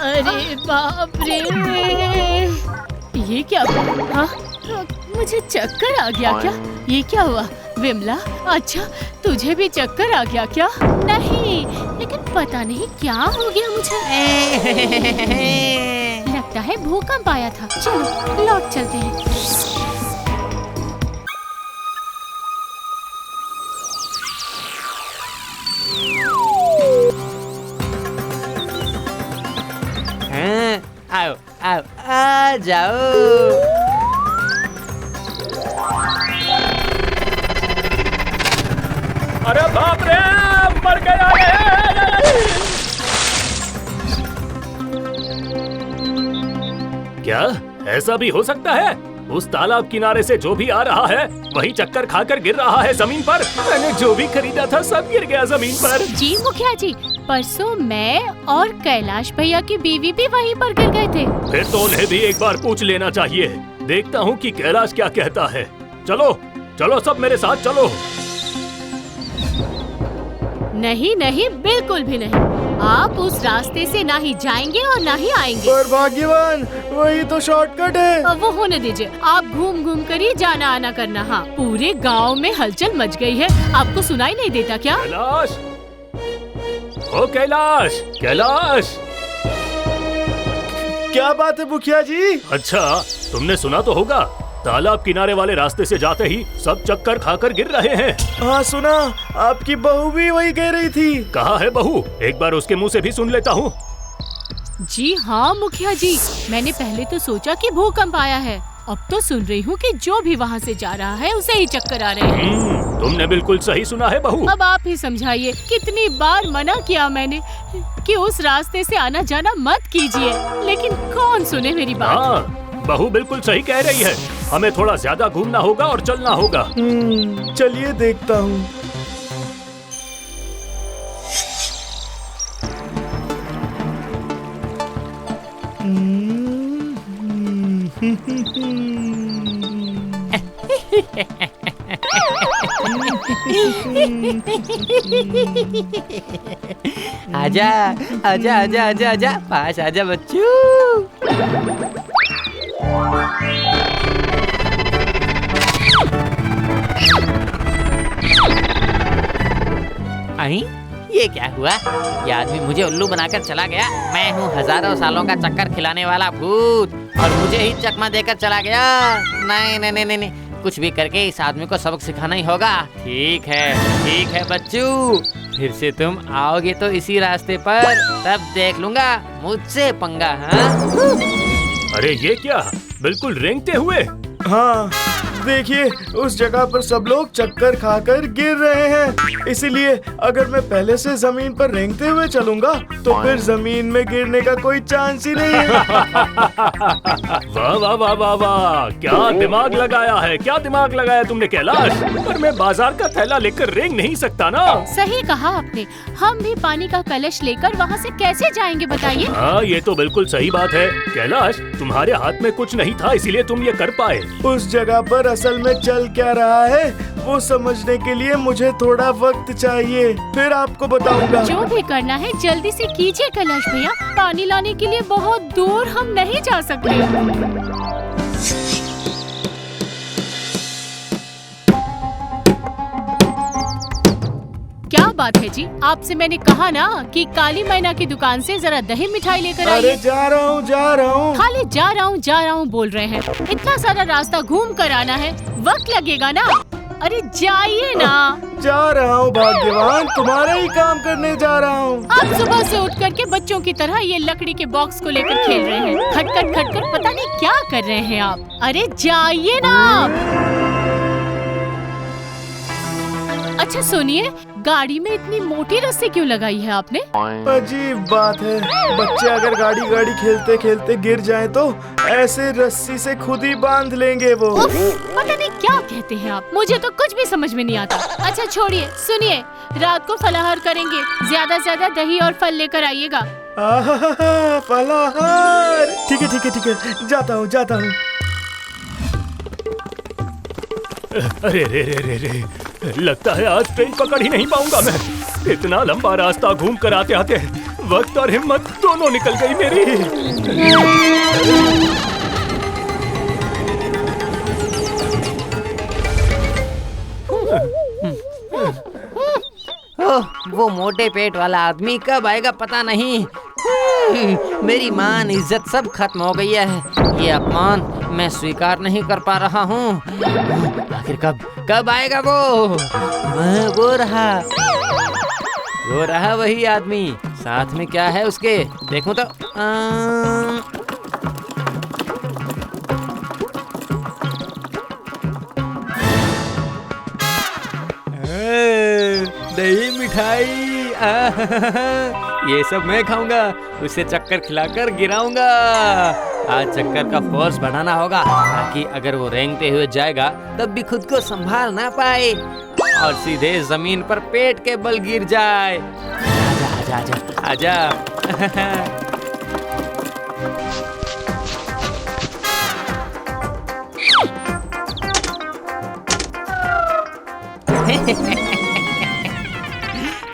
अरे बाप रे, ये क्या हुआ? हाँ? मुझे चक्कर आ गया क्या? ये क्या हुआ विमला? अच्छा तुझे भी चक्कर आ गया क्या? नहीं, लेकिन पता नहीं क्या हो गया मुझे। लगता है भूकंप आया था। चलो लौट चलते हैं। आओ आओ आ जाओ। अरे बाप रे, मर गया ये। क्या ऐसा भी हो सकता है? उस तालाब किनारे से जो भी आ रहा है वही चक्कर खाकर गिर रहा है जमीन पर। मैंने जो भी खरीदा था सब गिर गया जमीन पर। जी मुखिया जी, परसों मैं और कैलाश भैया की बीवी भी वहीं पर गिर गए थे। फिर तो उन्हें भी एक बार पूछ लेना चाहिए। देखता हूँ कि कैलाश क्या कहता है। चलो चलो सब मेरे साथ चलो। नहीं नहीं, बिल्कुल भी नहीं। आप उस रास्ते से ना ही जाएंगे और ना ही आएंगे। पर भाग्यवान, वही तो शॉर्टकट है। अब वो होने दीजिए, आप घूम घूम कर ही जाना आना करना। हाँ, पूरे गांव में हलचल मच गई है, आपको सुनाई नहीं देता क्या? कैलाश, ओ कैलाश, कैलाश। क्या बात है मुखिया जी? अच्छा तुमने सुना तो होगा, तालाब किनारे वाले रास्ते से जाते ही सब चक्कर खाकर गिर रहे हैं। हाँ सुना, आपकी बहू भी वही कह रही थी। कहाँ है बहू? एक बार उसके मुंह से भी सुन लेता हूँ। जी हाँ मुखिया जी, मैंने पहले तो सोचा कि भूकंप आया है, अब तो सुन रही हूँ कि जो भी वहाँ से जा रहा है उसे ही चक्कर आ रहे हैं। तुमने बिल्कुल सही सुना है बहू। अब आप ही समझाइए, कितनी बार मना किया मैंने कि उस रास्ते से आना जाना मत कीजिए, लेकिन कौन सुने मेरी बात। हाँ, बहू बिल्कुल सही कह रही है। हमें थोड़ा ज्यादा घूमना होगा और चलना होगा। चलिए देखता हूँ। आजा आजा आजा आजा आजा, पास आजा बच्चू। अहीं, ये क्या हुआ? ये आदमी मुझे उल्लू बनाकर चला गया। मैं हूँ हजारों सालों का चक्कर खिलाने वाला भूत और मुझे ही चकमा देकर चला गया। नहीं नहीं नहीं नहीं, कुछ भी करके इस आदमी को सबक सिखाना ही होगा। ठीक है बच्चू, फिर से तुम आओगे तो इसी रास्ते पर, तब देख लूंगा मुझसे पंगा। हाँ? अरे ये क्या, बिल्कुल रेंगते हुए। हाँ देखिए, उस जगह पर सब लोग चक्कर खाकर गिर रहे हैं। इसीलिए अगर मैं पहले से जमीन पर रेंगते हुए चलूंगा तो फिर जमीन में गिरने का कोई चांस ही नहीं है। वाह वाह वाह वाह वाह, क्या दिमाग लगाया है, क्या दिमाग लगाया तुमने कैलाश। पर मैं बाजार का थैला लेकर रेंग नहीं सकता ना। सही कहा आपने, हम भी पानी का कलश लेकर वहाँ से कैसे जाएंगे बताइए। हाँ ये तो बिल्कुल सही बात है कैलाश, तुम्हारे हाथ में कुछ नहीं था इसलिए तुम ये कर पाए। उस जगह पर असल में चल क्या रहा है वो समझने के लिए मुझे थोड़ा वक्त चाहिए, फिर आपको बताऊंगा। जो भी करना है जल्दी से कीजिए कैलाश भैया, पानी लाने के लिए बहुत दूर हम नहीं जा सकते। क्या बात है जी, आपसे मैंने कहा ना कि काली मैना की दुकान से जरा दही मिठाई लेकर आइए। अरे जा रहा हूँ। खाली जा रहा हूँ बोल रहे हैं, इतना सारा रास्ता घूम कर आना है, वक्त लगेगा ना। अरे जाइए ना। जा रहा हूँ भाग्यवान, तुम्हारा ही काम करने जा रहा हूँ। आप सुबह से उठ करके बच्चों की तरह ये लकड़ी के बॉक्स को लेकर खेल रहे हैं, खटखट पता नहीं क्या कर रहे हैं आप। अरे जाइए ना आप। अच्छा सुनिए, गाड़ी में इतनी मोटी रस्सी क्यों लगाई है आपने? अजीब बात है, बच्चे अगर गाड़ी खेलते खेलते गिर जाएं तो ऐसे रस्सी से खुद ही बांध लेंगे वो। पता नहीं क्या कहते हैं आप, मुझे तो कुछ भी समझ में नहीं आता। अच्छा छोड़िए, सुनिए, रात को फलाहार करेंगे, ज्यादा से ज्यादा दही और फल लेकर आइएगा। फलाहार, ठीक है, जाता हूँ। अरे रे, लगता है आज ट्रेन पकड़ ही नहीं पाऊंगा मैं। इतना लंबा रास्ता घूम कर आते वक्त और हिम्मत दोनों निकल गई मेरी। ओह, वो मोटे पेट वाला आदमी कब आएगा पता नहीं। मेरी मान इज्जत सब खत्म हो गई है। ये अपमान मैं स्वीकार नहीं कर पा रहा हूँ। आखिर कब आएगा वो? वो रहा वही आदमी। साथ में क्या है उसके, देखूं तो दही मिठाई। ये सब मैं खाऊंगा, उसे चक्कर खिलाकर गिराऊंगा। आज चक्कर का फोर्स बढ़ाना होगा ताकि अगर वो रेंगते हुए जाएगा तब भी खुद को संभाल ना पाए और सीधे जमीन पर पेट के बल गिर जाए। आजा आजा आजा आजा।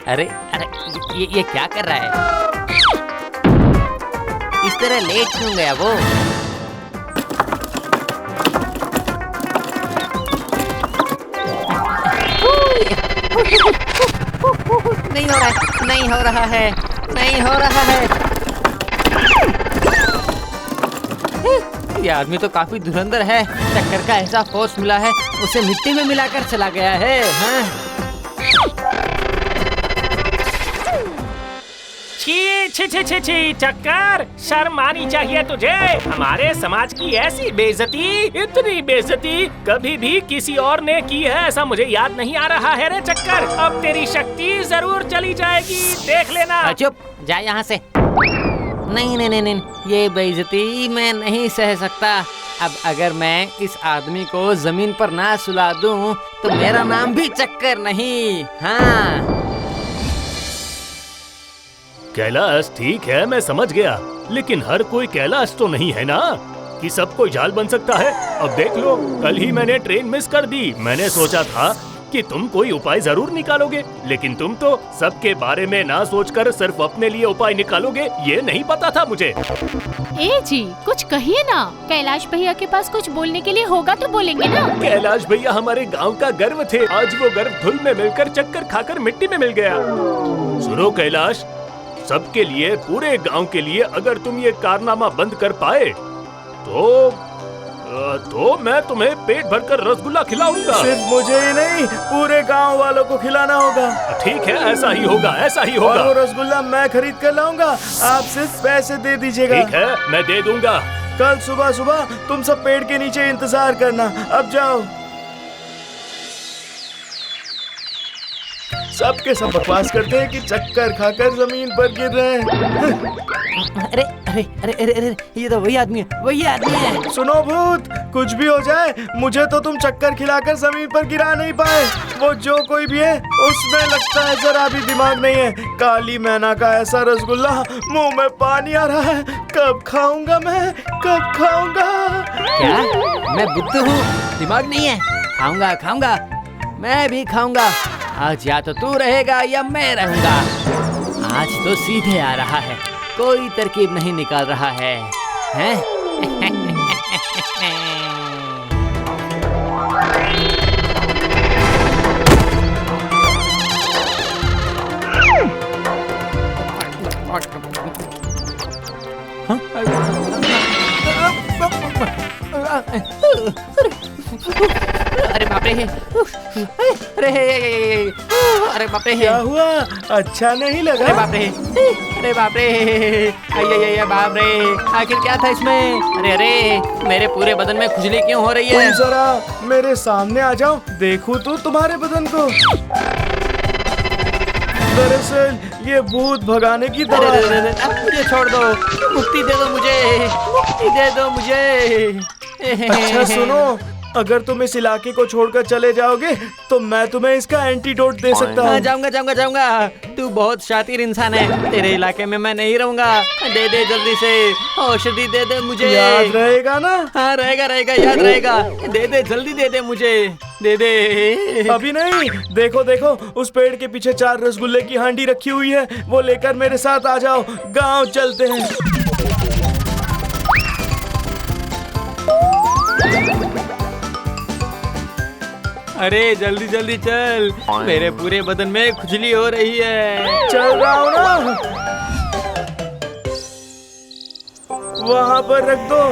अरे अरे ये क्या कर रहा है? इस तरह लेट क्यों गया वो? नहीं हो रहा है, नहीं हो रहा है, नहीं हो रहा है। ये आदमी तो काफी धुरंधर है। चक्कर का ऐसा फोर्स मिला है उसे मिट्टी में मिलाकर चला गया है। हाँ? छी छी छी छी छी, चक्कर, शर्म आनी चाहिए तुझे। हमारे समाज की ऐसी बेइज्जती, इतनी बेइज्जती कभी भी किसी और ने की है ऐसा मुझे याद नहीं आ रहा है रे चक्कर। अब तेरी शक्ति जरूर चली जाएगी, देख लेना। चुप, जा यहाँ से। नहीं नहीं नहीं नहीं, ये बेइज्जती मैं नहीं सह सकता। अब अगर मैं इस आदमी को जमीन पर ना सुला दूं तो मेरा नाम भी चक्कर नहीं। हाँ कैलाश ठीक है, मैं समझ गया, लेकिन हर कोई कैलाश तो नहीं है ना कि सब कोई जाल बन सकता है। अब देख लो, कल ही मैंने ट्रेन मिस कर दी। मैंने सोचा था कि तुम कोई उपाय जरूर निकालोगे, लेकिन तुम तो सबके बारे में ना सोचकर सिर्फ अपने लिए उपाय निकालोगे, ये नहीं पता था मुझे। ए जी, कुछ कहिए ना। कैलाश भैया के पास कुछ बोलने के लिए होगा तो बोलेंगे ना। कैलाश भैया हमारे गांव का गर्व थे। आज वो गर्व धूल में मिलकर, चक्कर खाकर मिट्टी में मिल गया। सुनो कैलाश, सबके लिए, पूरे गांव के लिए अगर तुम ये कारनामा बंद कर पाए तो मैं तुम्हें पेट भरकर रसगुल्ला खिलाऊंगा। सिर्फ मुझे ही नहीं, पूरे गांव वालों को खिलाना होगा। ठीक है, ऐसा ही होगा, ऐसा ही होगा। और वो रसगुल्ला मैं खरीद कर लाऊंगा, आप सिर्फ पैसे दे दीजिएगा। ठीक है, मैं दे दूंगा। कल सुबह सुबह तुम सब पेड़ के नीचे इंतजार करना। अब जाओ। सबके सब बकवास करते हैं कि चक्कर खाकर जमीन पर गिर रहे हैं। अरे अरे अरे अरे अरे, ये तो वही आदमी है, वही आदमी है। सुनो भूत, कुछ भी हो जाए मुझे तो तुम चक्कर खिलाकर जमीन पर गिरा नहीं पाए। वो जो कोई भी है उसमें लगता है जरा भी दिमाग नहीं है। काली मैना का ऐसा रसगुल्ला, मुंह में पानी आ रहा है। कब खाऊंगा मैं, कब खाऊंगा? क्या मैं बुद्धू हूँ, दिमाग नहीं है? खाऊंगा खाऊंगा, मैं भी खाऊंगा। आज या तो तू रहेगा या मैं रहूंगा। आज तो सीधे आ रहा है, कोई तरकीब नहीं निकाल रहा है, हैं? अरे बाप रे, अरे बाप रे, क्या हुआ? अच्छा नहीं लगा? अरे बाप रे, अरे बाप रे, अरे बाप रे, आखिर क्या था इसमें? अरे अरे, मेरे पूरे बदन में खुजली क्यों हो रही है? तुम जरा मेरे सामने आ जाओ, देखूं तो तुम्हारे बदन को। दरअसल ये भूत भगाने की दवा है। अब मुझे छोड़ दो, मुक्ति दे दो मुझे, मुक्ति दे दो मुझे। अच्छा सुनो, अगर तुम इस इलाके को छोड़कर चले जाओगे तो मैं तुम्हें इसका एंटीडोट दे सकता हाँ, हूँ। जाऊंगा जाऊंगा जाऊंगा। तू बहुत शातिर इंसान है, तेरे इलाके में मैं नहीं रहूंगा। दे दे जल्दी से औषधि, दे दे मुझे। याद रहेगा ना? हाँ रहेगा रहेगा, याद रहेगा। दे दे जल्दी, दे दे मुझे, दे दे। अभी नहीं, देखो देखो उस पेड़ के पीछे 4 रसगुल्ले की हांडी रखी हुई है, वो लेकर मेरे साथ आ जाओ, गांव चलते हैं। अरे जल्दी जल्दी चल, मेरे पूरे बदन में खुजली हो रही है। चल रहा हूँ ना, वहां पर रख दो।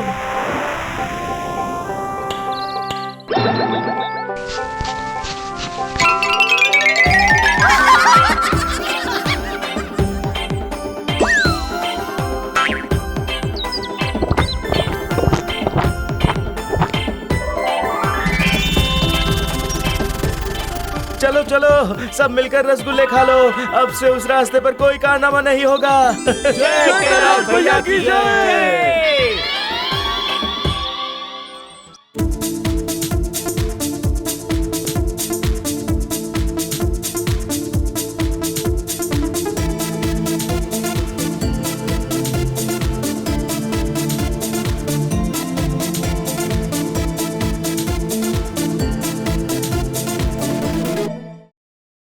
चलो चलो सब मिलकर रसगुल्ले खा लो, अब से उस रास्ते पर कोई कारनामा नहीं होगा। कैलाश भैया की जय।